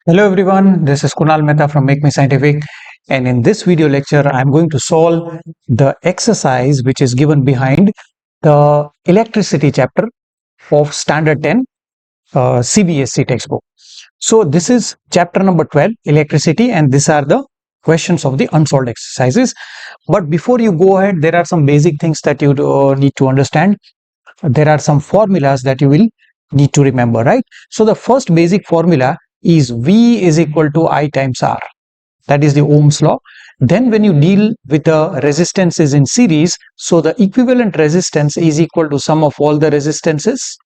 Hello everyone, this is Kunal Mehta from Make Me Scientific, and in this video lecture I am going to solve the exercise which is given behind the electricity chapter of standard 10 CBSE textbook. So this is chapter number 12, electricity, and these are the questions of the unsolved exercises. But before you go ahead, there are some basic things that you need to understand. There are some formulas that you will need to remember, right? So the first basic formula is V is equal to I times R. That is the Ohm's law. Then when you deal with the resistances in series, so the equivalent resistance is equal to sum of all the resistances,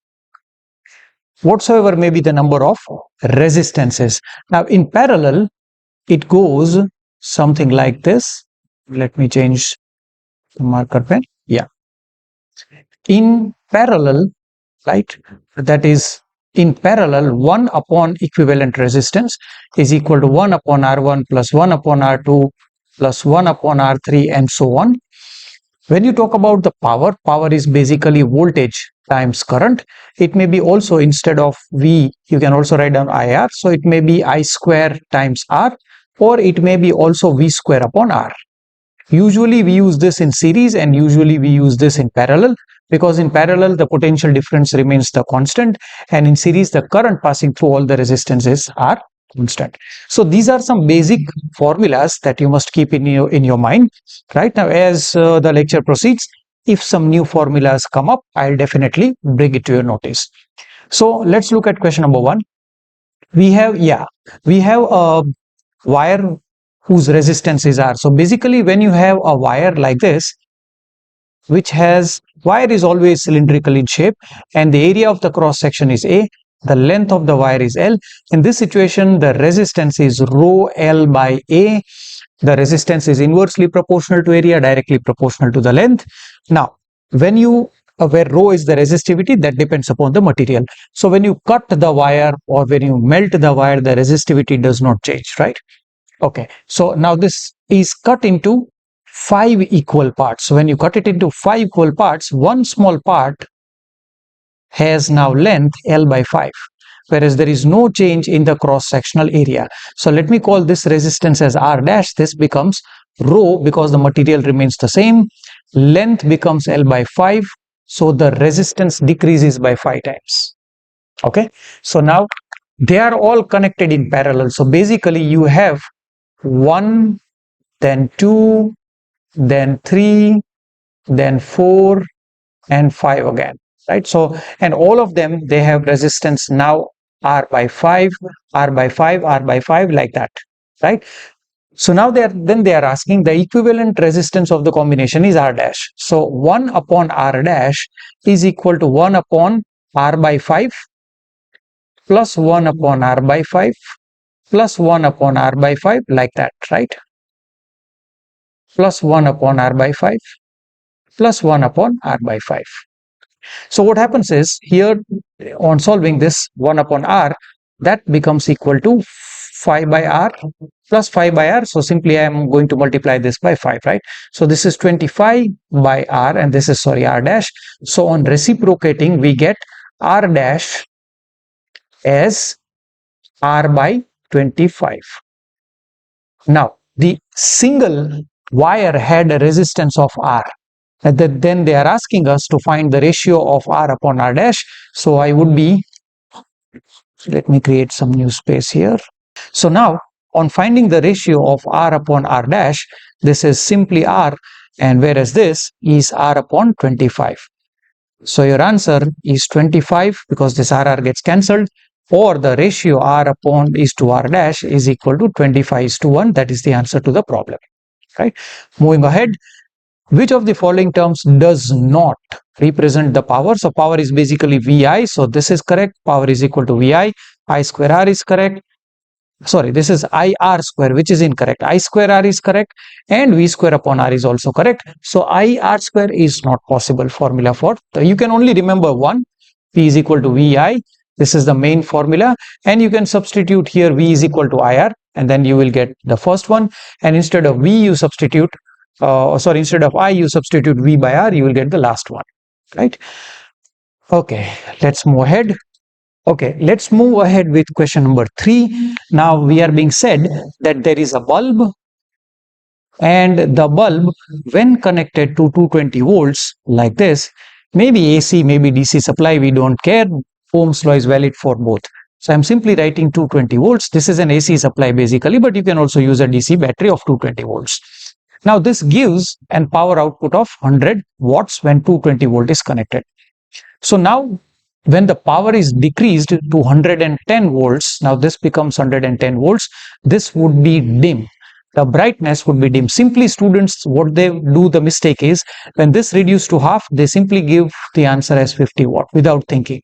whatsoever may be the number of resistances. Now in parallel, it goes something like this. Let me change the marker pen. Yeah. In parallel, right, that is in parallel, 1 upon equivalent resistance is equal to 1 upon R1 plus 1 upon R2 plus 1 upon R3 and so on. When you talk about the power, power is basically voltage times current. It may be also, instead of V, you can also write down IR. So it may be I square times R, or it may be also V square upon R. Usually we use this in series and usually we use this in parallel, because in parallel the potential difference remains the constant, and in series the current passing through all the resistances are constant. So these are some basic formulas that you must keep in your mind. Right now, as the lecture proceeds, if some new formulas come up, I'll definitely bring it to your notice. So let's look at question number 1. We have a wire whose resistances are. So basically, when you have a wire like this, which has, wire is always cylindrical in shape, and the area of the cross section is A, the length of the wire is L. In this situation, the resistance is rho L by A. The resistance is inversely proportional to area, directly proportional to the length. Now, when you where rho is the resistivity, that depends upon the material. So when you cut the wire or when you melt the wire, the resistivity does not change, right? Okay, so now this is cut into 5 equal parts. So when you cut it into 5 equal parts, one small part has now length L by 5, whereas there is no change in the cross-sectional area. So let me call this resistance as R dash. This becomes rho because the material remains the same. Length becomes L by 5, so the resistance decreases by 5 times. Okay, so now they are all connected in parallel. So basically you have 1, then 2, then 3, then 4 and 5 again, right? So, and all of them, they have resistance now R by 5, R by 5, R by 5, like that, right? So now they are asking the equivalent resistance of the combination is R dash. So 1 upon R dash is equal to 1 upon R by 5 plus 1 upon R by 5 plus 1 upon R by 5, like that, right? Plus 1 upon R by 5 plus 1 upon R by 5. So what happens is, here on solving this 1 upon R, that becomes equal to 5 by R plus 5 by R. So simply I am going to multiply this by 5, right? So this is 25 by R and this is, R dash. So on reciprocating, we get R dash as R by 25. Now, the single wire had a resistance of R. And then they are asking us to find the ratio of R upon R dash. So I would be, let me create some new space here. So now on finding the ratio of R upon R dash, this is simply R, and whereas this is R upon 25. So your answer is 25 because this RR gets cancelled, or the ratio R upon is to R dash is equal to 25 is to 1. That is the answer to the problem, right? Moving ahead. Which of the following terms does not represent the power? So power is basically VI. So this is correct. Power is equal to VI. I square R is correct. Sorry, this is IR square, which is incorrect. I square R is correct. And V square upon R is also correct. So IR square is not possible formula for. You can only remember one. P is equal to VI. This is the main formula. And you can substitute here V is equal to IR. And then you will get the first one. And instead of V, you substitute instead of I, you substitute V by R, you will get the last one, right? Okay, let's move ahead. Okay, let's move ahead with question number 3. Now we are being said that there is a bulb, and the bulb, when connected to 220 volts like this, maybe AC, maybe DC supply, we don't care. Ohm's law is valid for both. So I'm simply writing 220 volts. This is an AC supply basically, but you can also use a DC battery of 220 volts. Now this gives an power output of 100 watts when 220 volt is connected. So now when the power is decreased to 110 volts, now this becomes 110 volts, this would be dim. The brightness would be dim. Simply students, what they do, the mistake is, when this reduced to half, they simply give the answer as 50 watt without thinking,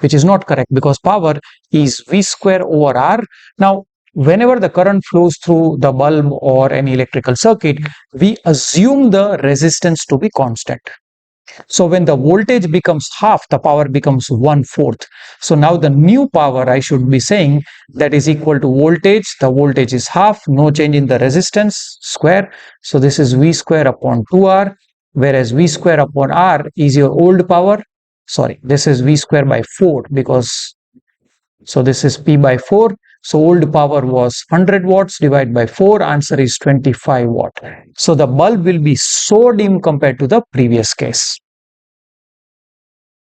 which is not correct, because power is V square over R. Now, whenever the current flows through the bulb or any electrical circuit, we assume the resistance to be constant. So when the voltage becomes half, the power becomes 1/4. So now the new power, I should be saying, that is equal to voltage. The voltage is half, no change in the resistance, square. So this is V square upon 2R, whereas V square upon R is your old power. Sorry, this is V square by 4, because so this is P by 4. So old power was 100 watts divided by 4. Answer is 25 watt. So the bulb will be so dim compared to the previous case.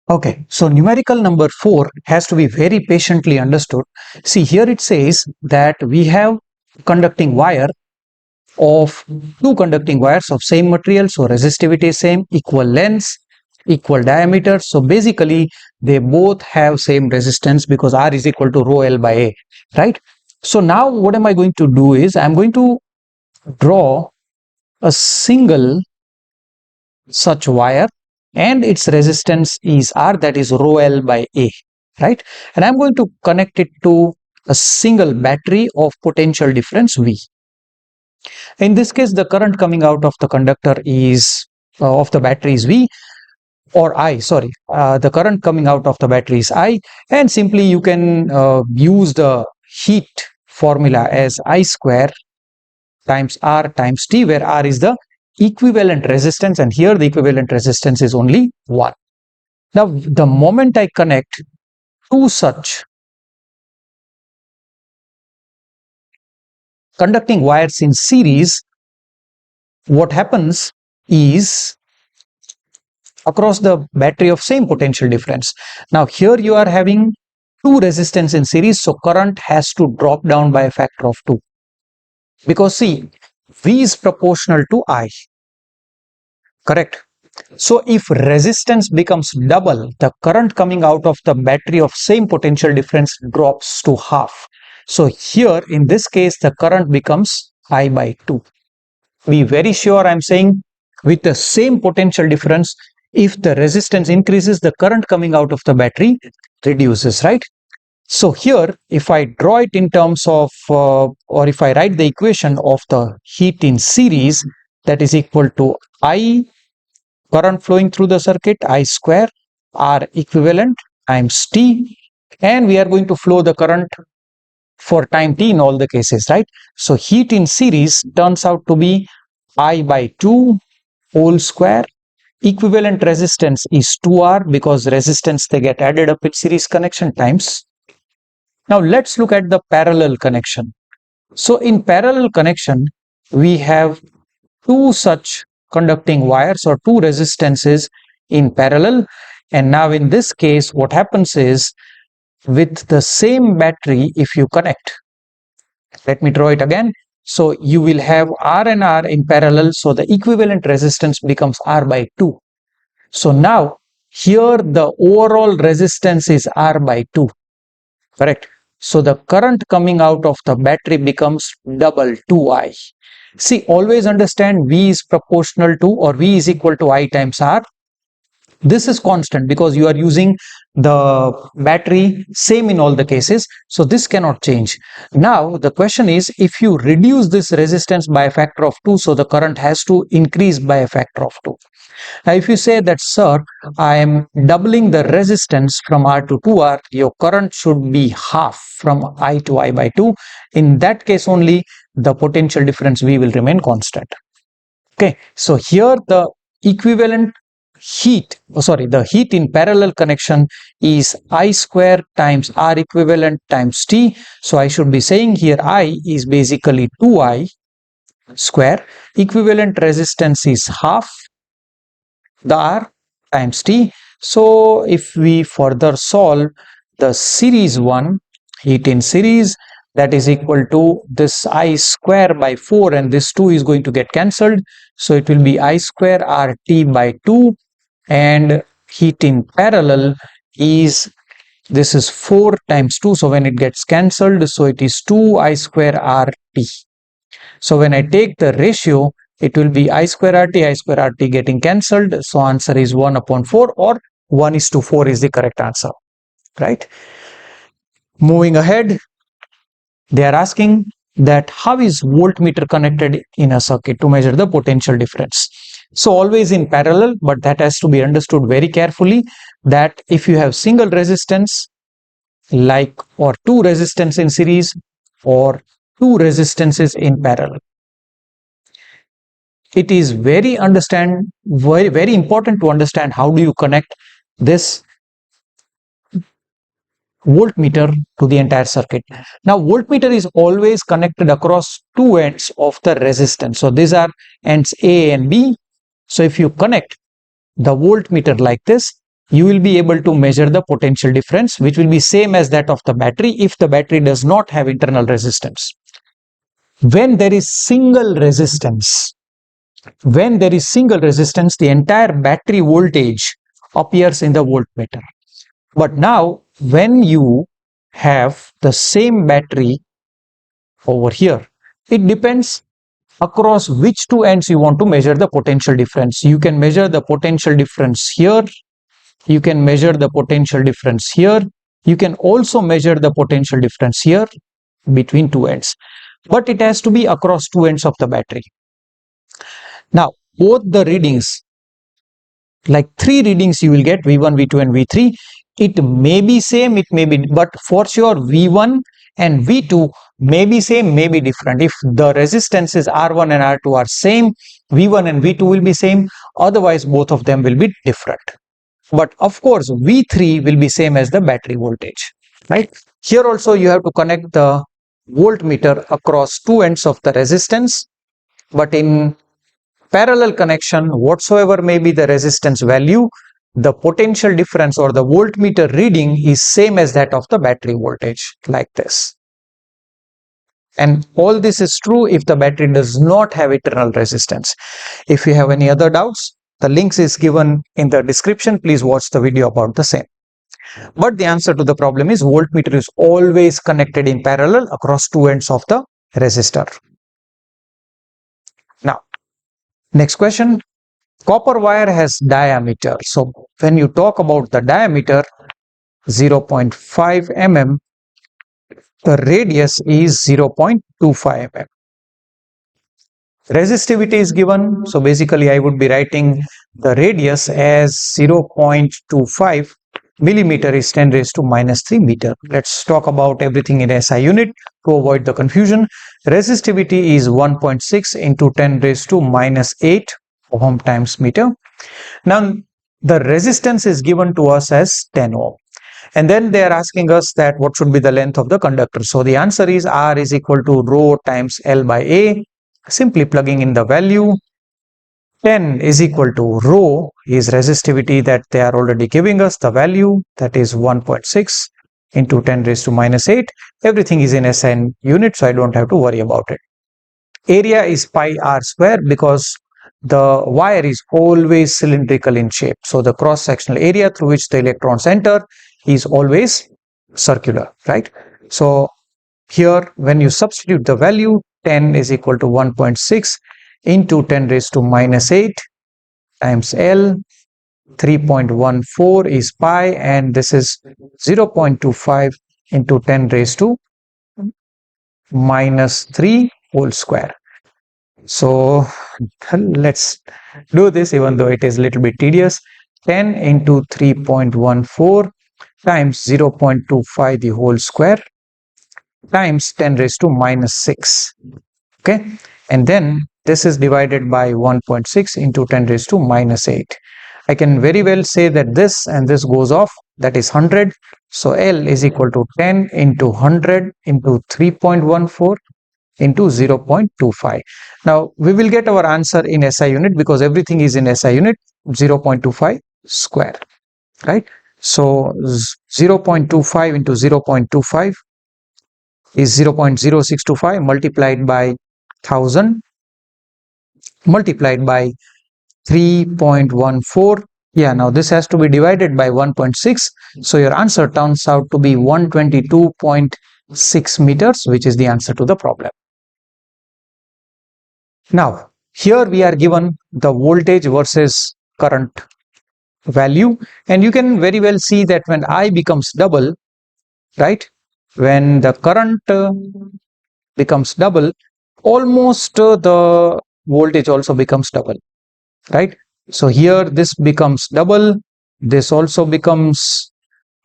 Okay, so numerical number 4 has to be very patiently understood. See, here it says that we have conducting wire of two conducting wires of same material. So resistivity is same, equal lengths, equal diameter. So basically they both have same resistance, because R is equal to rho L by A, right? So now what am I going to do is I'm going to draw a single such wire, and its resistance is R, that is rho L by A, right? And I'm going to connect it to a single battery of potential difference V. In this case, the current coming out of the conductor is of the battery is V, or I, sorry, the current coming out of the battery is I, and simply you can use the heat formula as I square times R times T, where R is the equivalent resistance, and here the equivalent resistance is only 1. Now, the moment I connect two such conducting wires in series, what happens is across the battery of same potential difference. Now, here you are having two resistance in series, so current has to drop down by a factor of 2. Because see, V is proportional to I, correct? So if resistance becomes double, the current coming out of the battery of same potential difference drops to half. So here in this case, the current becomes I by 2. Be very sure I'm saying with the same potential difference, if the resistance increases, the current coming out of the battery reduces, right? So here, if I draw it in terms of, or if I write the equation of the heat in series, that is equal to I current flowing through the circuit, I square, R equivalent times T, and we are going to flow the current for time T in all the cases, right? So heat in series turns out to be I by 2 whole square. Equivalent resistance is 2R, because resistance they get added up in series connection, times. Now let's look at the parallel connection. So in parallel connection, we have two such conducting wires or two resistances in parallel. And now in this case, what happens is, with the same battery, if you connect, let me draw it again. So you will have R and R in parallel. So the equivalent resistance becomes R by 2. So now here the overall resistance is R by 2, correct? So the current coming out of the battery becomes double 2I. See, always understand V is proportional to, or V is equal to I times R. This is constant because you are using the battery same in all the cases. So this cannot change. Now the question is, if you reduce this resistance by a factor of 2, so the current has to increase by a factor of 2. Now if you say that, sir, I am doubling the resistance from R to 2R, your current should be half from I to I by 2. In that case only, the potential difference V will remain constant. Okay, so here the equivalent the heat in parallel connection is I square times R equivalent times T. So I should be saying here I is basically 2I square. Equivalent resistance is half the R times T. So if we further solve the series one, heat in series, that is equal to this I square by 4, and this 2 is going to get cancelled. So it will be I square RT by 2, and heat in parallel is, this is 4 times 2. So when it gets cancelled, so it is 2 I square RT. So when I take the ratio, it will be I square RT getting cancelled. So answer is 1 upon 4, or 1:4 is the correct answer, right? Moving ahead, they are asking that how is voltmeter connected in a circuit to measure the potential difference. So always in parallel, but that has to be understood very carefully, that if you have single resistance like, or two resistance in series, or two resistances in parallel, it is very important to understand how do you connect this voltmeter to the entire circuit. Now voltmeter is always connected across two ends of the resistance. So these are ends A and B. So if you connect the voltmeter like this, you will be able to measure the potential difference, which will be same as that of the battery if the battery does not have internal resistance. When there is single resistance, the entire battery voltage appears in the voltmeter. But now when you have the same battery over here, it depends across which two ends you want to measure the potential difference. You can measure the potential difference here, you can measure the potential difference here, you can also measure the potential difference here between two ends, but it has to be across two ends of the battery. Now both the readings, like three readings you will get, V1, V2 and V3, it may be same, it may be, but for sure V1 and V2 may be same, may be different. If the resistances R1 and R2 are same, V1 and V2 will be same, otherwise both of them will be different. But of course V3 will be same as the battery voltage, right? Here also you have to connect the voltmeter across two ends of the resistance, but in parallel connection, whatsoever may be the resistance value, the potential difference or the voltmeter reading is same as that of the battery voltage, like this. And all this is true if the battery does not have internal resistance. If you have any other doubts, the links is given in the description. Please watch the video about the same. But the answer to the problem is voltmeter is always connected in parallel across two ends of the resistor. Now, next question. Copper wire has diameter. So when you talk about the diameter, 0.5 mm, the radius is 0.25 mm. Resistivity is given. So basically I would be writing the radius as 0.25 millimeter is 10 raised to minus 3 meter. Let's talk about everything in SI unit to avoid the confusion. Resistivity is 1.6 into 10 raised to minus 8 ohm times meter. Now the resistance is given to us as 10 ohm. And then they are asking us that what should be the length of the conductor. So the answer is R is equal to rho times L by A. Simply plugging in the value, 10 is equal to rho is resistivity that they are already giving us the value, that is 1.6 into 10 raised to minus 8. Everything is in SI unit, so I don't have to worry about it. Area is pi r square because the wire is always cylindrical in shape. So the cross-sectional area through which the electrons enter is always circular, right? So here when you substitute the value, 10 is equal to 1.6 into 10 raised to minus 8 times L, 3.14 is pi, and this is 0.25 into 10 raised to minus 3 whole square. So let's do this, even though it is a little bit tedious. 10 into 3.14 times 0.25 the whole square times 10 raised to minus 6. Okay, and then this is divided by 1.6 into 10 raised to minus 8. I can very well say that this and this goes off, that is 100. So L is equal to 10 into 100 into 3.14 into 0.25. Now we will get our answer in SI unit because everything is in SI unit, 0.25 square, right? So 0.25 into 0.25 is 0.0625 multiplied by 1000 multiplied by 3.14. Yeah, now this has to be divided by 1.6. So your answer turns out to be 122.6 meters, which is the answer to the problem. Now, here we are given the voltage versus current value, and you can very well see that when I becomes double, right, when the current becomes double, almost the voltage also becomes double, right? So here this becomes double, this also becomes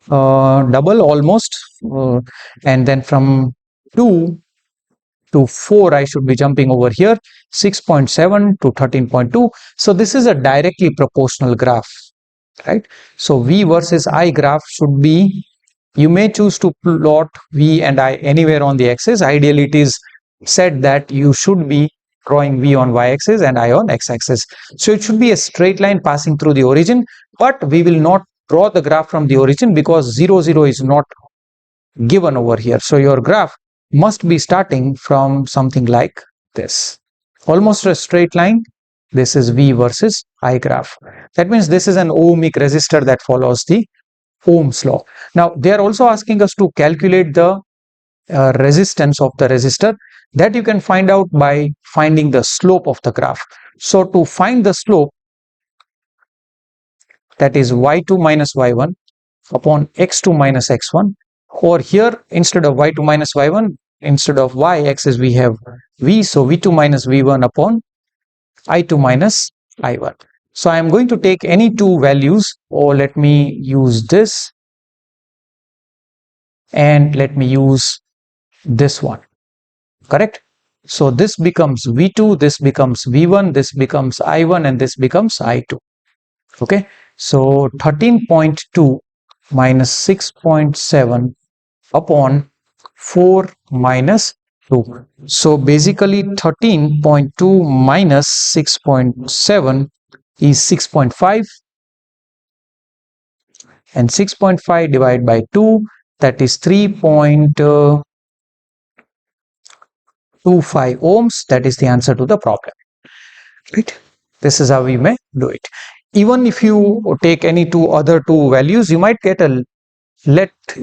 double almost, and then from 2 to 4 I should be jumping over here, 6.7 to 13.2. So this is a directly proportional graph, right? So V versus I graph should be, you may choose to plot V and I anywhere on the axis. Ideally it is said that you should be drawing V on y-axis and I on x-axis. So it should be a straight line passing through the origin, but we will not draw the graph from the origin because 0, 0 is not given over here. So your graph must be starting from something like this, almost a straight line. This is V versus I graph. That means this is an ohmic resistor that follows the Ohm's law. Now they are also asking us to calculate the resistance of the resistor. That you can find out by finding the slope of the graph. So to find the slope, that is y2 minus y1 upon x2 minus x1, or here instead of y2 minus y1, instead of y-axis we have v, so v2 minus v1 upon I2 minus I1. So I am going to take any two values, or let me use this and let me use this one, correct? So this becomes V2, this becomes V1, this becomes I1, and this becomes I2. Okay, so 13.2 minus 6.7 upon 4 minus 2. So basically 13.2 minus 6.7 is 6.5, and 6.5 divided by 2, that is 3.25 ohms. That is the answer to the problem, right? This is how we may do it. Even if you take any other two values, you might get a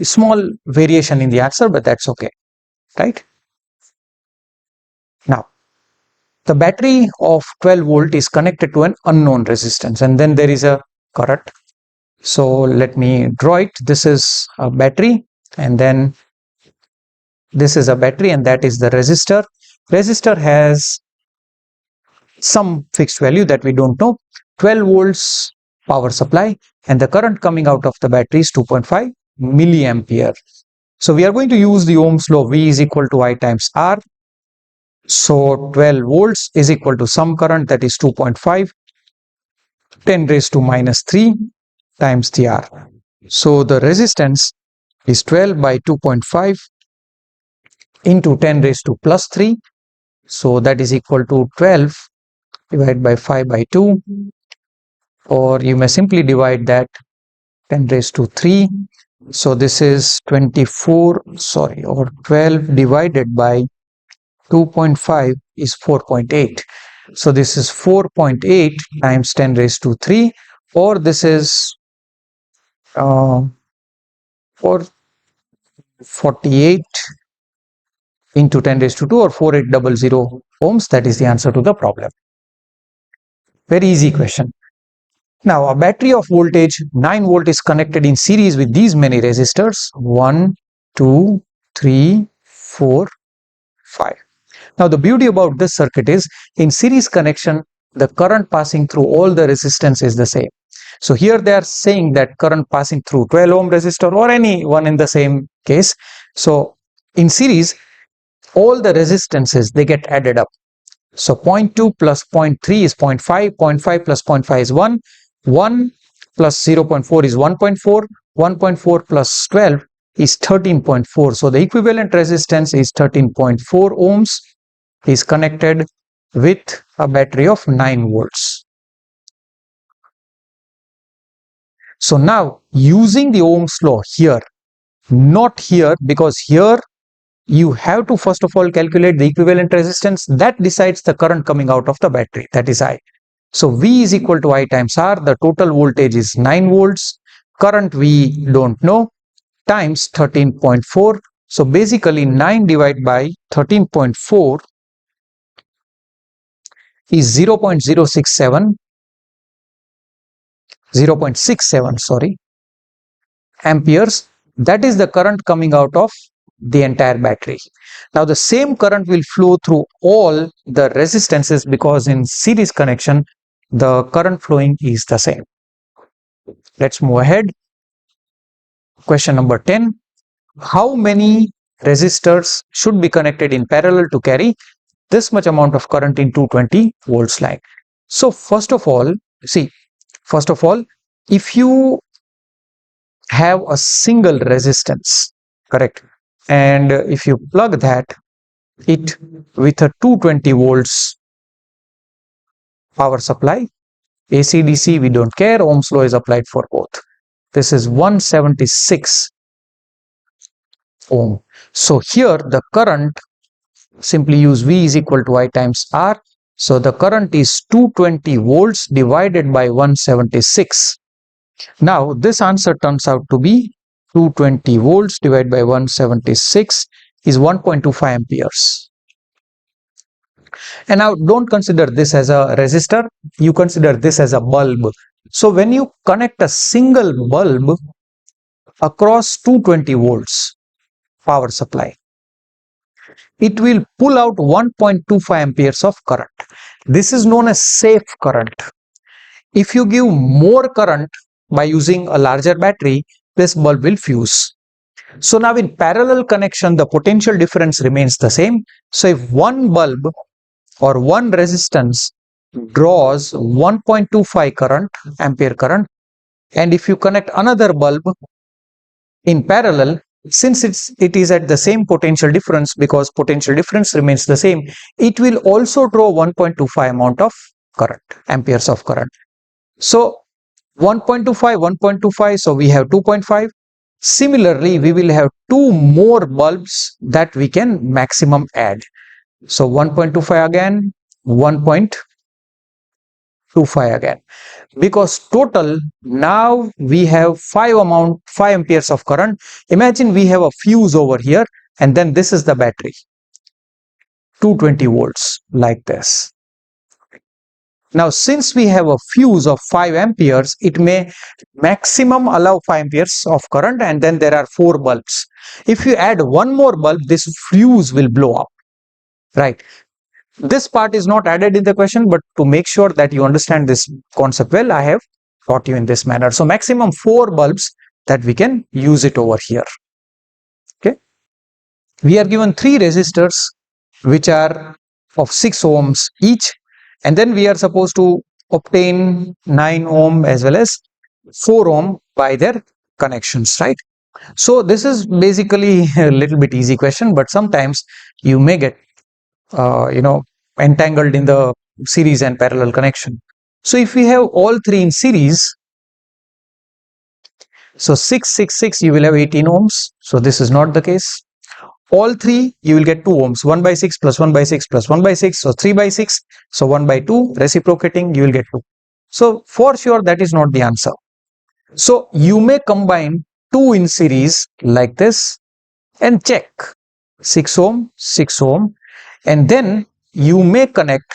small variation in the answer, but that's okay, right? Now the battery of 12 volt is connected to an unknown resistance, and then there is a current. So let me draw it. This is a battery, and then this is a battery, and that is the resistor. Resistor has some fixed value that we don't know, 12 volts power supply, and the current coming out of the battery is 2.5 milliampere. So we are going to use the Ohm's law, V is equal to I times R. So 12 volts is equal to some current, that is 2.5, 10 raised to minus 3 times the R. So the resistance is 12 by 2.5 into 10 raised to plus 3. So that is equal to 12 divided by 5 by 2, or you may simply divide that 10 raised to 3. So this is 24, sorry, or 12 divided by 2.5 is 4.8. So this is 4.8 times 10 raised to 3, or this is 448 into 10 raised to 2, or 4800 ohms. That is the answer to the problem. Very easy question. Now a battery of voltage 9 volt is connected in series with these many resistors, 1, 2, 3, 4, 5. Now the beauty about this circuit is, in series connection the current passing through all the resistance is the same. So here they are saying that current passing through 12 ohm resistor or any one in the same case. So in series all the resistances, they get added up. So 0.2 plus 0.3 is 0.5, 0.5 plus 0.5 is 1, 1 plus 0.4 is 1.4. 1.4 plus 12 is 13.4. So the equivalent resistance is 13.4 ohms, is connected with a battery of 9 volts. So now using the Ohm's law here, not here, because here you have to first of all calculate the equivalent resistance that decides the current coming out of the battery, that is I. So V is equal to I times R. The total voltage is 9 volts. Current we don't know, times 13.4. So basically 9 divided by 13.4 is 0.067 sorry, amperes. That is the current coming out of the entire battery. Now the same current will flow through all the resistances, because in series connection the current flowing is the same. Let's move ahead. Question number 10. How many resistors should be connected in parallel to carry this much amount of current in 220 volts line? So first of all, if you have a single resistance, correct, and if you plug that it with a 220 volts power supply, AC DC we don't care, Ohm's law is applied for both. This is 176 ohm. So here the current, simply use V is equal to I times R. So the current is 220 volts divided by 176. Now this answer turns out to be 220 volts divided by 176 is 1.25 amperes. And now don't consider this as a resistor, you consider this as a bulb. So when you connect a single bulb across 220 volts power supply, it will pull out 1.25 amperes of current. This is known as safe current. If you give more current by using a larger battery, this bulb will fuse. So now in parallel connection, the potential difference remains the same. So if one bulb or one resistance draws 1.25 current, ampere current, and if you connect another bulb in parallel, since it is at the same potential difference, because potential difference remains the same, it will also draw 1.25 amount of current, amperes of current. So 1.25, 1.25, so we have 2.5. Similarly, we will have two more bulbs that we can maximum add. So 1.25 again, 1.25 again. Because total now we have 5 amperes of current. Imagine we have a fuse over here, and then this is the battery, 220 volts like this. Now since we have a fuse of 5 amperes, it may maximum allow 5 amperes of current, and then there are 4 bulbs. If you add one more bulb, this fuse will blow up, right? This part is not added in the question, but to make sure that you understand this concept well, I have taught you in this manner. So maximum 4 bulbs that we can use it over here. Okay. We are given 3 resistors which are of 6 ohms each, and then we are supposed to obtain 9 ohm as well as 4 ohm by their connections, right? So this is basically a little bit easy question, but sometimes you may get entangled in the series and parallel connection. So if we have all 3 in series, so 6, 6, 6, you will have 18 ohms. So this is not the case. All 3, you will get 2 ohms. 1 by 6 plus 1 by 6 plus 1 by 6. So 3 by 6. So 1 by 2, reciprocating, you will get 2. So for sure, that is not the answer. So you may combine 2 in series like this and check 6 ohm, 6 ohm, and then you may connect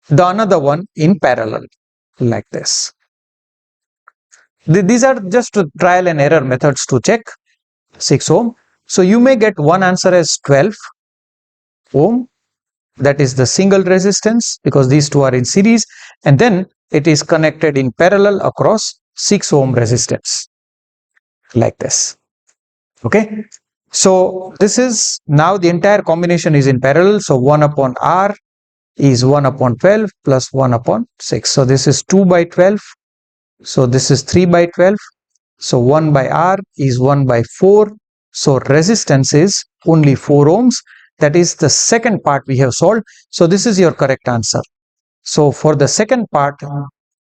the another one in parallel like this. These are just trial and error methods to check 6 ohm. So you may get one answer as 12 ohm, that is the single resistance, because these two are in series, and then it is connected in parallel across 6 ohm resistance like this. Okay, so this is now the entire combination is in parallel. So 1 upon R is 1 upon 12 plus 1 upon 6. So this is 2 by 12. So this is 3 by 12. So 1 by R is 1 by 4. So resistance is only 4 ohms. That is the second part we have solved. So this is your correct answer. So for the second part,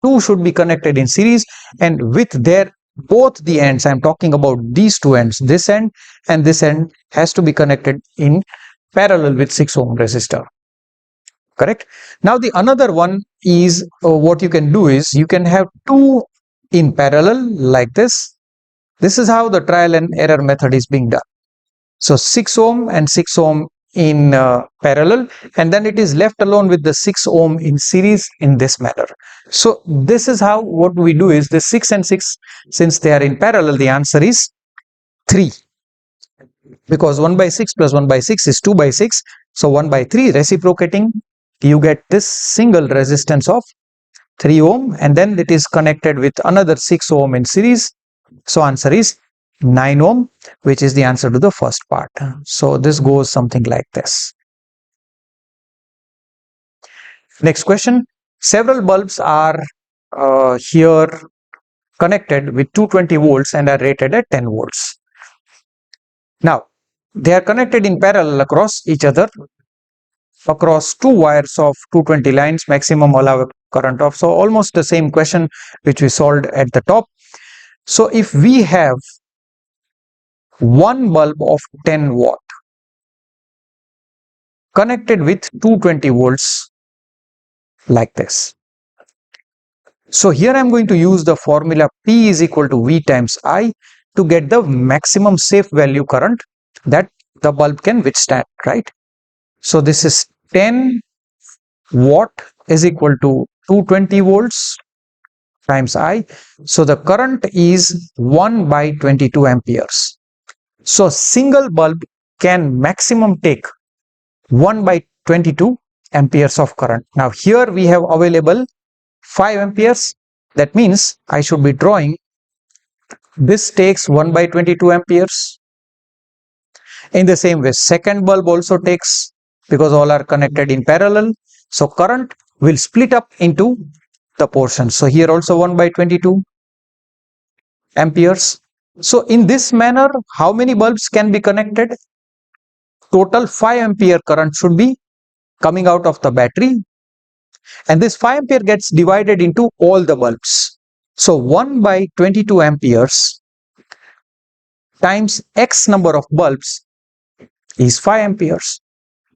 2 should be connected in series, and with their both the ends, I am talking about these two ends, this end and this end has to be connected in parallel with 6 ohm resistor. Correct. Now the another one is what you can do is you can have two in parallel like this. This is how the trial and error method is being done. So 6 ohm and 6 ohm in parallel, and then it is left alone with the 6 ohm in series in this manner. So this is how what we do is the 6 and 6, since they are in parallel, the answer is 3, because 1 by 6 plus 1 by 6 is 2 by 6. So 1 by 3 reciprocating, you get this single resistance of 3 ohm, and then it is connected with another 6 ohm in series. So answer is 9 ohm, which is the answer to the first part. So this goes something like this. Next question. Several bulbs are here connected with 220 volts and are rated at 10 volts. Now, they are connected in parallel across each other, across two wires of 220 lines, maximum allowed current of. So almost the same question which we solved at the top. So if we have one bulb of 10 watt connected with 220 volts like this. So here I am going to use the formula P is equal to V times I to get the maximum safe value current that the bulb can withstand, right? So this is 10 watt is equal to 220 volts times I. So the current is 1 by 22 amperes. So single bulb can maximum take 1 by 22 amperes of current. Now here we have available 5 amperes. That means I should be drawing this takes 1 by 22 amperes. In the same way, second bulb also takes, because all are connected in parallel. So current will split up into the portions. So here also 1 by 22 amperes. So in this manner, how many bulbs can be connected? Total 5 ampere current should be coming out of the battery, and this 5 ampere gets divided into all the bulbs. So 1 by 22 amperes times X number of bulbs is 5 amperes.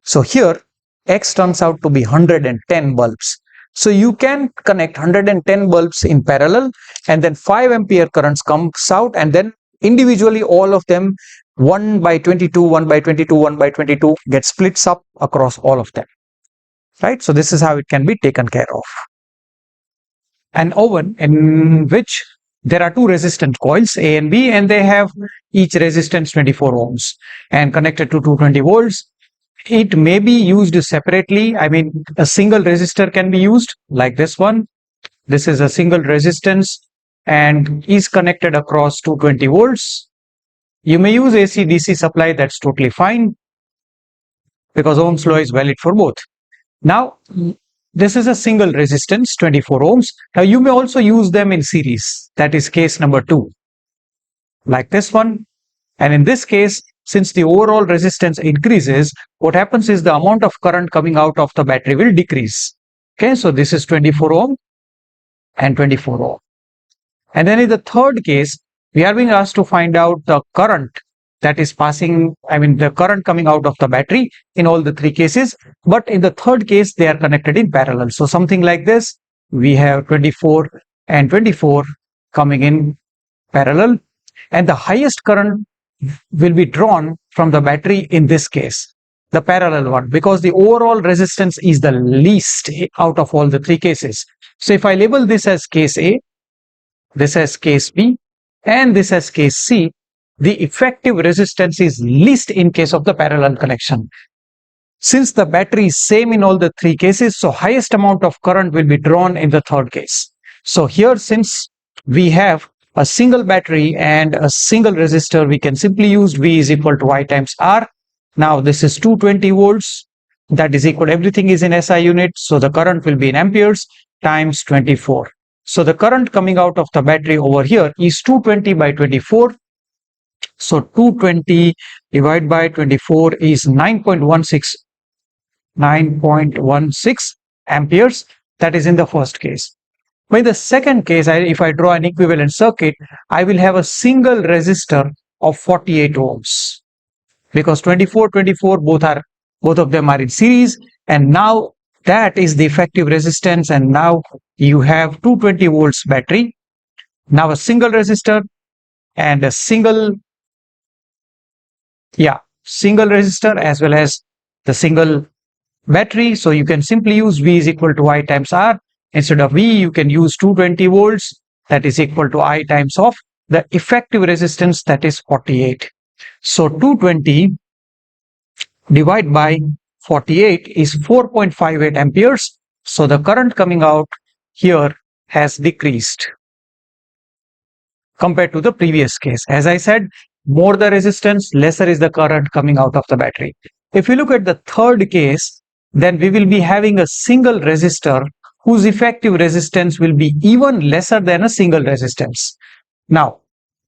So here X turns out to be 110 bulbs. So you can connect 110 bulbs in parallel, and then 5 ampere currents comes out, and then individually all of them 1 by 22, 1 by 22, 1 by 22 get splits up across all of them. Right? So this is how it can be taken care of. An oven in which there are two resistant coils A and B, and they have each resistance 24 ohms and connected to 220 volts. It may be used separately. I mean, a single resistor can be used like this one. This is a single resistance and is connected across 220 volts. You may use AC DC supply, that's totally fine, because Ohm's law is valid for both. Now, this is a single resistance 24 ohms. Now you may also use them in series. That is case number 2, like this one. And in this case, since the overall resistance increases, what happens is the amount of current coming out of the battery will decrease. Okay, so this is 24 ohm and 24 ohm. And then in the third case, we are being asked to find out the current that is passing, the current coming out of the battery in all the three cases. But in the third case, they are connected in parallel. So something like this, we have 24 and 24 coming in parallel, and the highest current will be drawn from the battery in this case, the parallel one, because the overall resistance is the least out of all the three cases. So if I label this as case A, this as case B, and this as case C, the effective resistance is least in case of the parallel connection. Since the battery is same in all the three cases, so highest amount of current will be drawn in the third case. So here, since we have a single battery and a single resistor, we can simply use V is equal to I times R. Now this is 220 volts that is equal, everything is in SI unit, so the current will be in amperes times 24. So the current coming out of the battery over here is 220 by 24. So 220 divided by 24 is 9.16 amperes. That is in the first case. But in the second case, if I draw an equivalent circuit, I will have a single resistor of 48 ohms, because 24 both of them are in series, and now that is the effective resistance. And now you have 220 volts battery, now a single resistor and a single resistor as well as the single battery. So you can simply use V is equal to I times R. Instead of V, you can use 220 volts, that is equal to I times of the effective resistance, that is 48. So 220 divided by 48 is 4.58 amperes. So the current coming out here has decreased compared to the previous case. As I said, more the resistance, lesser is the current coming out of the battery. If you look at the third case, then we will be having a single resistor whose effective resistance will be even lesser than a single resistance. Now,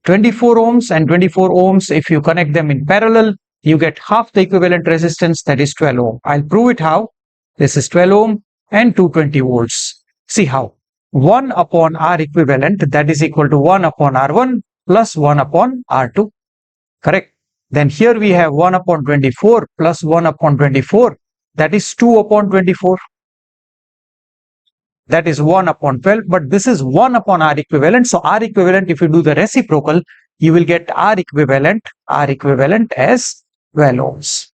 24 ohms and 24 ohms, if you connect them in parallel, you get half the equivalent resistance, that is 12 ohm. I'll prove it how. This is 12 ohm and 220 volts. See how. 1 upon R equivalent, that is equal to 1 upon R1 plus 1 upon R2. Correct? Then here we have 1 upon 24 plus 1 upon 24, that is 2 upon 24. That is 1 upon 12, but this is 1 upon R equivalent. So R equivalent, if you do the reciprocal, you will get R equivalent as 12 ohms.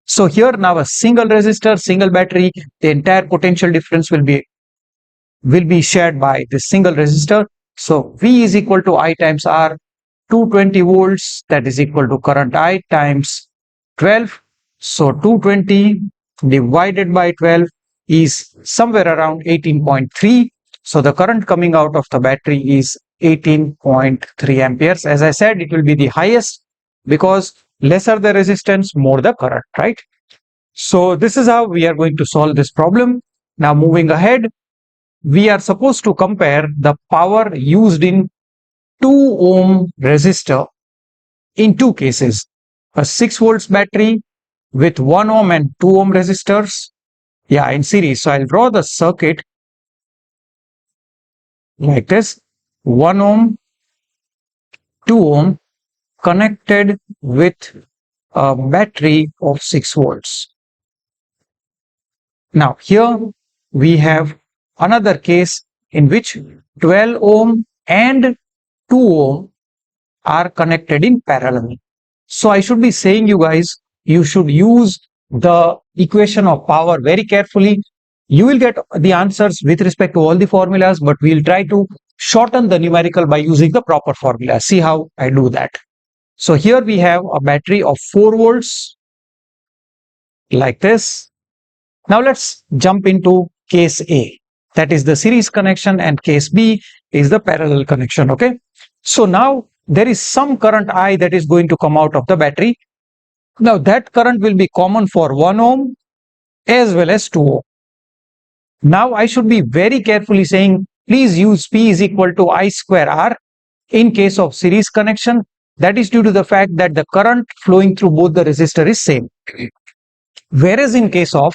So here now a single resistor, single battery, the entire potential difference will be shared by this single resistor. So V is equal to I times R, 220 volts, that is equal to current I times 12. So 220 divided by 12 is somewhere around 18.3. So the current coming out of the battery is 18.3 amperes. As I said, it will be the highest because lesser the resistance, more the current, right? So this is how we are going to solve this problem. Now moving ahead, we are supposed to compare the power used in 2 ohm resistor in two cases. A 6 volts battery with 1 ohm and 2 ohm resistors, in series. So I'll draw the circuit like this: 1 ohm, 2 ohm connected with a battery of 6 volts. Now here we have another case in which 12 ohm and 2 ohm are connected in parallel. So I should be saying you guys, you should use the equation of power very carefully. You will get the answers with respect to all the formulas, but we'll try to shorten the numerical by using the proper formula. See how I do that. So here we have a battery of 4 volts like this. Now let's jump into case A, that is the series connection, and case B is the parallel connection. Okay. So now there is some current I that is going to come out of the battery. Now that current will be common for 1 ohm as well as 2 ohm. Now I should be very carefully saying, please use P is equal to I square R in case of series connection. That is due to the fact that the current flowing through both the resistor is same. Whereas in case of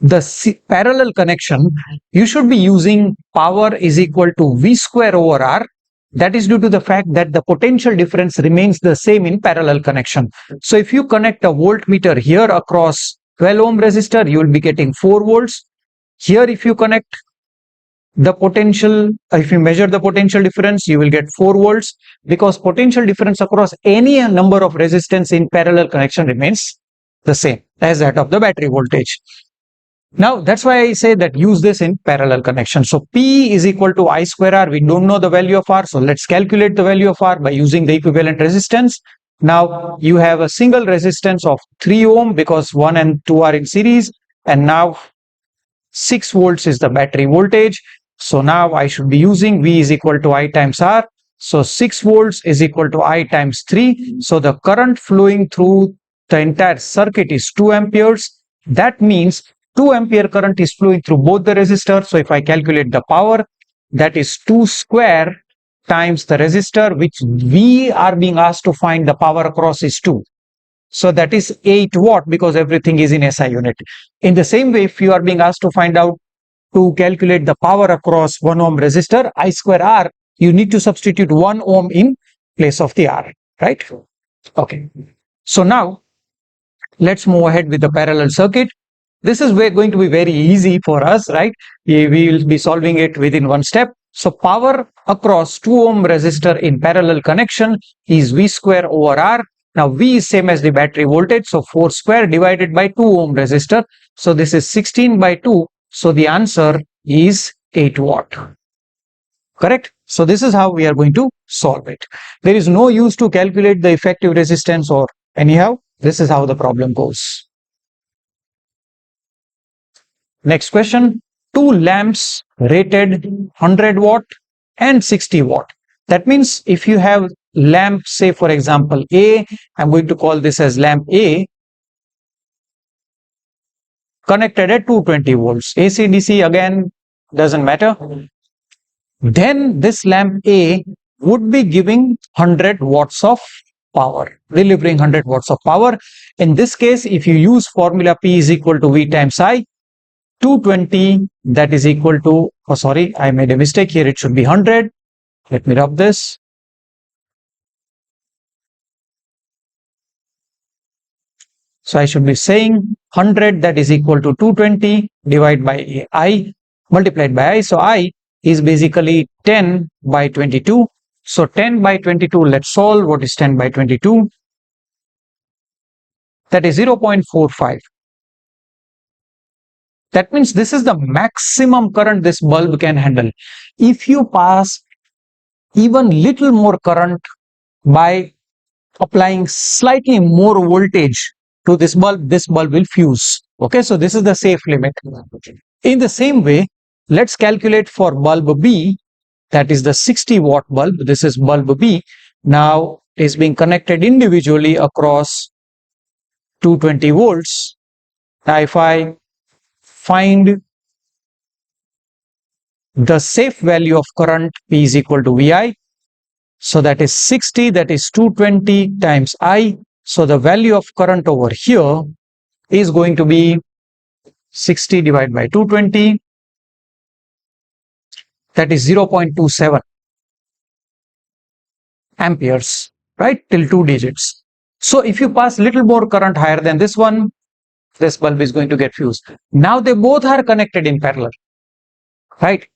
the parallel connection, you should be using power is equal to V square over R. That is due to the fact that the potential difference remains the same in parallel connection. So if you connect a voltmeter here across 12 ohm resistor, you will be getting 4 volts. Here if you connect the potential, if you measure the potential difference, you will get 4 volts, because potential difference across any number of resistance in parallel connection remains the same as that of the battery voltage. Now that's why I say that use this in parallel connection. So P is equal to I square R. We don't know the value of R, so let's calculate the value of R by using the equivalent resistance. Now you have a single resistance of 3 ohm because 1 and 2 are in series, and now 6 volts is the battery voltage. So now I should be using V is equal to I times R. So 6 volts is equal to I times 3. So the current flowing through the entire circuit is 2 amperes. That means 2 ampere current is flowing through both the resistors. So if I calculate the power, that is 2 square times the resistor, which we are being asked to find the power across is 2. So that is 8 watt because everything is in SI unit. In the same way, if you are being asked to find out to calculate the power across 1 ohm resistor, I square R, you need to substitute 1 ohm in place of the R, right? Okay. So now let's move ahead with the parallel circuit. This is going to be very easy for us, right? We will be solving it within one step. So power across 2 ohm resistor in parallel connection is V square over R. Now V is same as the battery voltage, so 4 square divided by 2 ohm resistor. So this is 16 by 2. So the answer is 8 watt. Correct? So this is how we are going to solve it. There is no use to calculate the effective resistance or anyhow. This is how the problem goes. Next question. 2 lamps rated 100 watt and 60 watt. That means if you have lamp, say for example A, I'm going to call this as lamp A, connected at 220 volts. AC, DC again doesn't matter. Then this lamp A would be giving 100 watts of power, delivering 100 watts of power. In this case, if you use formula P is equal to V times I, 220 that is equal to, oh sorry, I made a mistake here, it should be 100. Let me rub this. So I should be saying 100 that is equal to 220 divided by I multiplied by I. So I is basically 10 by 22. So 10 by 22, let's solve. What is 10 by 22? That is 0.45. That means this is the maximum current this bulb can handle. If you pass even little more current by applying slightly more voltage to this bulb will fuse. Okay, so this is the safe limit. In the same way, let's calculate for bulb B, that is the 60 watt bulb. This is bulb B. Now it is being connected individually across 220 volts. Now if I find the safe value of current, P is equal to VI. So that is 60, that is 220 times I. So the value of current over here is going to be 60 divided by 220. That is 0.27 amperes, right? Till 2 digits. So if you pass little more current higher than this one, this bulb is going to get fused. Now they both are connected in parallel, right?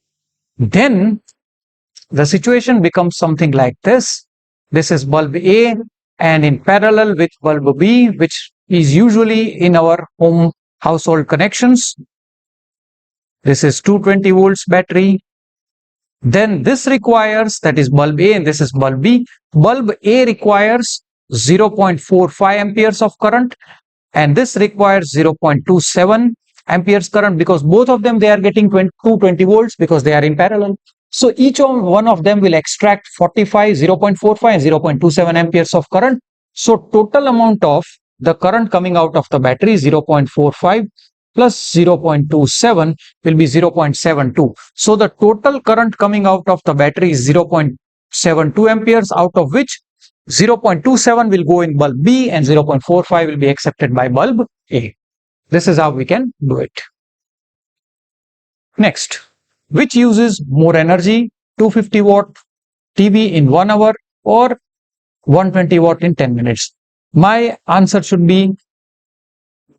Then the situation becomes something like this. This is bulb A and in parallel with bulb B, which is usually in our home household connections. This is 220 volts battery. Then this requires, that is bulb A and this is bulb B. Bulb A requires 0.45 amperes of current and this requires 0.27 amperes current because both of them they are getting 220 volts because they are in parallel. So each one of them will extract 45, 0.45 and 0.27 amperes of current. So total amount of the current coming out of the battery is 0.45 plus 0.27 will be 0.72. So the total current coming out of the battery is 0.72 amperes, out of which 0.27 will go in bulb B and 0.45 will be accepted by bulb A. This is how we can do it. Next, which uses more energy, 250 watt TV in 1 hour or 120 watt in 10 minutes? My answer should be,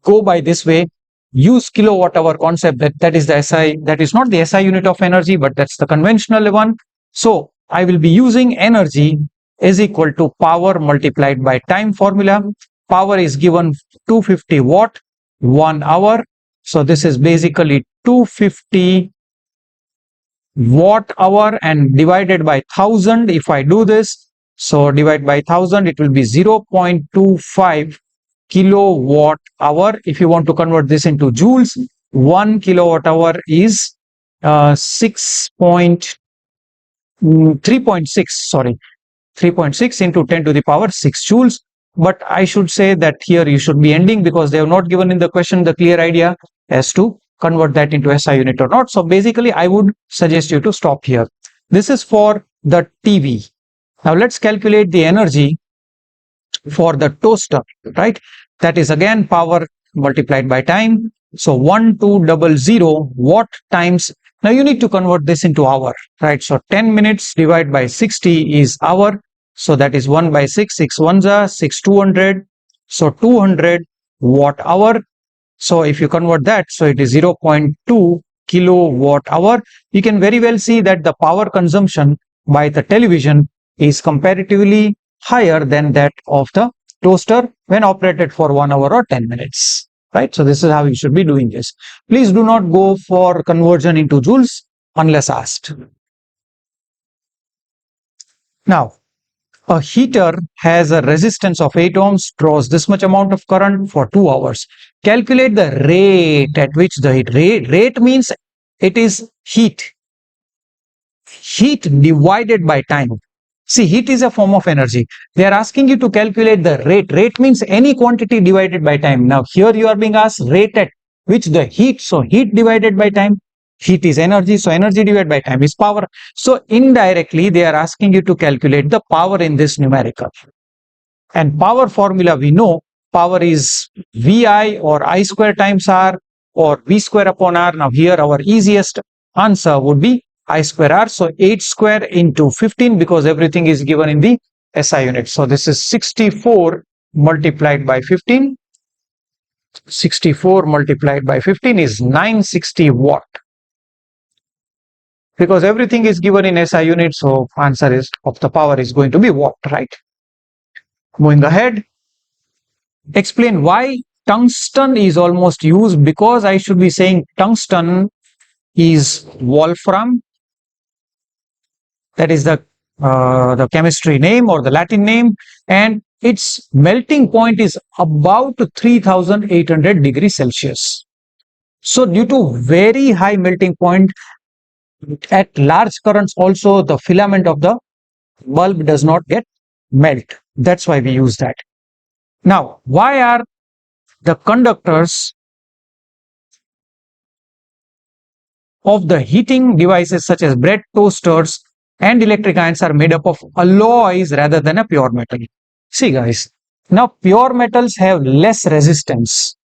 go by this way, use kilowatt hour concept, that is the SI, that is not the SI unit of energy, but that's the conventional one. So I will be using energy is equal to power multiplied by time formula. Power is given 250 watt, 1 hour. So this is basically 250 watt hour and divided by 1000. If I do this, so divide by 1000, it will be 0.25 kilowatt hour. If you want to convert this into joules, 1 kilowatt hour is 3.6 into 10 to the power 6 joules. but I should say that here you should be ending because they have not given in the question the clear idea as to convert that into SI unit or not. So basically, I would suggest you to stop here. This is for the TV. Now let's calculate the energy for the toaster, right? That is again power multiplied by time. So 1200 watt times. Now you need to convert this into hour, right? So 10 minutes divided by 60 is hour. So that is 1 by 6, 6 ones are 6 200. So 200 watt hour. So if you convert that, so it is 0.2 kilowatt hour. You can very well see that the power consumption by the television is comparatively higher than that of the toaster when operated for 1 hour or 10 minutes. Right? So this is how you should be doing this. Please do not go for conversion into joules unless asked. Now, a heater has a resistance of 8 ohms, draws this much amount of current for 2 hours. Calculate the rate at which the rate means it is heat. Heat divided by time. See, heat is a form of energy. They are asking you to calculate the rate. Rate means any quantity divided by time. Now, here you are being asked rate at which the heat. So, heat divided by time. Heat is energy. So, energy divided by time is power. So, indirectly, they are asking you to calculate the power in this numerical. And power formula we know. Power is VI or I square times R or V square upon R. Now, here our easiest answer would be I square R. So 8 square into 15 because everything is given in the SI unit. So this is 64 multiplied by 15. 64 multiplied by 15 is 960 watt. Because everything is given in SI unit, so answer is of the power is going to be watt, right? Moving ahead, explain why tungsten is almost used, because I should be saying tungsten is wolfram. That is the chemistry name or the Latin name, and its melting point is about 3800 degrees Celsius. So due to very high melting point at large currents also, the filament of the bulb does not get melt. That's why we use that. Now, why are the conductors of the heating devices such as bread toasters and electric irons are made up of alloys rather than a pure metal? See guys, now pure metals have less resistance,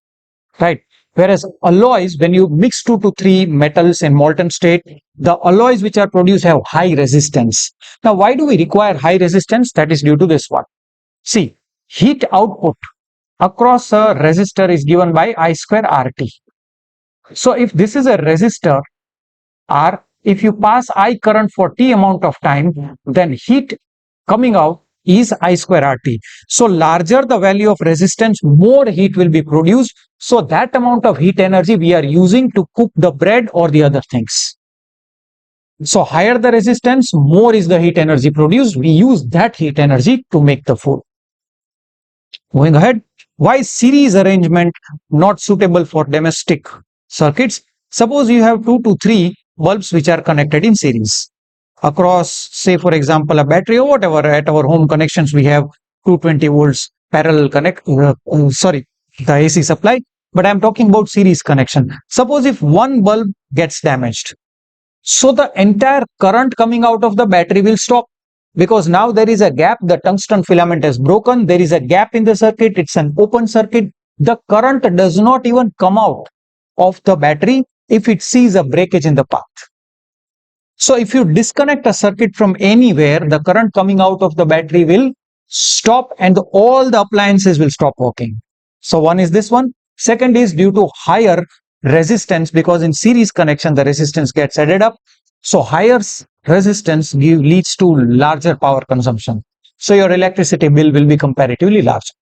right? Whereas alloys, when you mix 2 to 3 metals in molten state, the alloys which are produced have high resistance. Now, why do we require high resistance? That is due to this one. See, heat output across a resistor is given by I square RT. So, if this is a resistor R, if you pass I current for T amount of time, then heat coming out is I square RT. So larger the value of resistance, more heat will be produced. So that amount of heat energy we are using to cook the bread or the other things. So higher the resistance, more is the heat energy produced. We use that heat energy to make the food. Going ahead, why series arrangement not suitable for domestic circuits? Suppose you have 2 to 3 bulbs which are connected in series across, say for example, a battery or whatever. At our home connections we have 220 volts parallel connect, the AC supply, but I'm talking about series connection. Suppose if one bulb gets damaged, so the entire current coming out of the battery will stop, because now there is a gap, the tungsten filament has broken, there is a gap in the circuit, it's an open circuit, the current does not even come out of the battery if it sees a breakage in the path. So if you disconnect a circuit from anywhere, the current coming out of the battery will stop and all the appliances will stop working. So one is this one. Second is due to higher resistance, because in series connection the resistance gets added up. So higher resistance leads to larger power consumption. So your electricity bill will be comparatively large.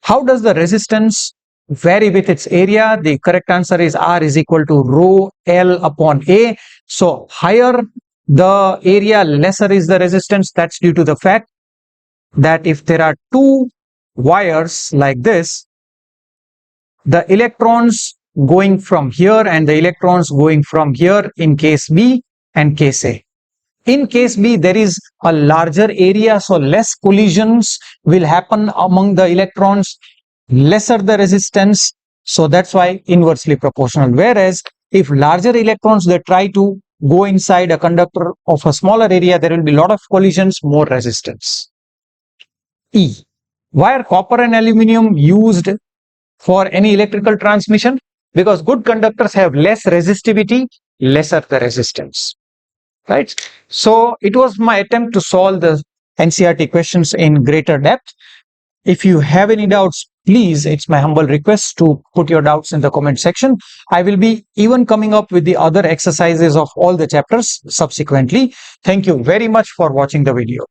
How does the resistance vary with its area? The correct answer is R is equal to rho L upon A. So higher the area, lesser is the resistance. That's due to the fact that if there are two wires like this, the electrons going from here and the electrons going from here in case B and case A. In case B, there is a larger area, so less collisions will happen among the electrons, lesser the resistance, so that's why inversely proportional. Whereas if larger electrons, they try to go inside a conductor of a smaller area, there will be a lot of collisions, more resistance. E. Why are copper and aluminium used for any electrical transmission? Because good conductors have less resistivity, lesser the resistance. Right? So it was my attempt to solve the NCERT questions in greater depth. If you have any doubts, please, it's my humble request to put your doubts in the comment section. I will be even coming up with the other exercises of all the chapters subsequently. Thank you very much for watching the video.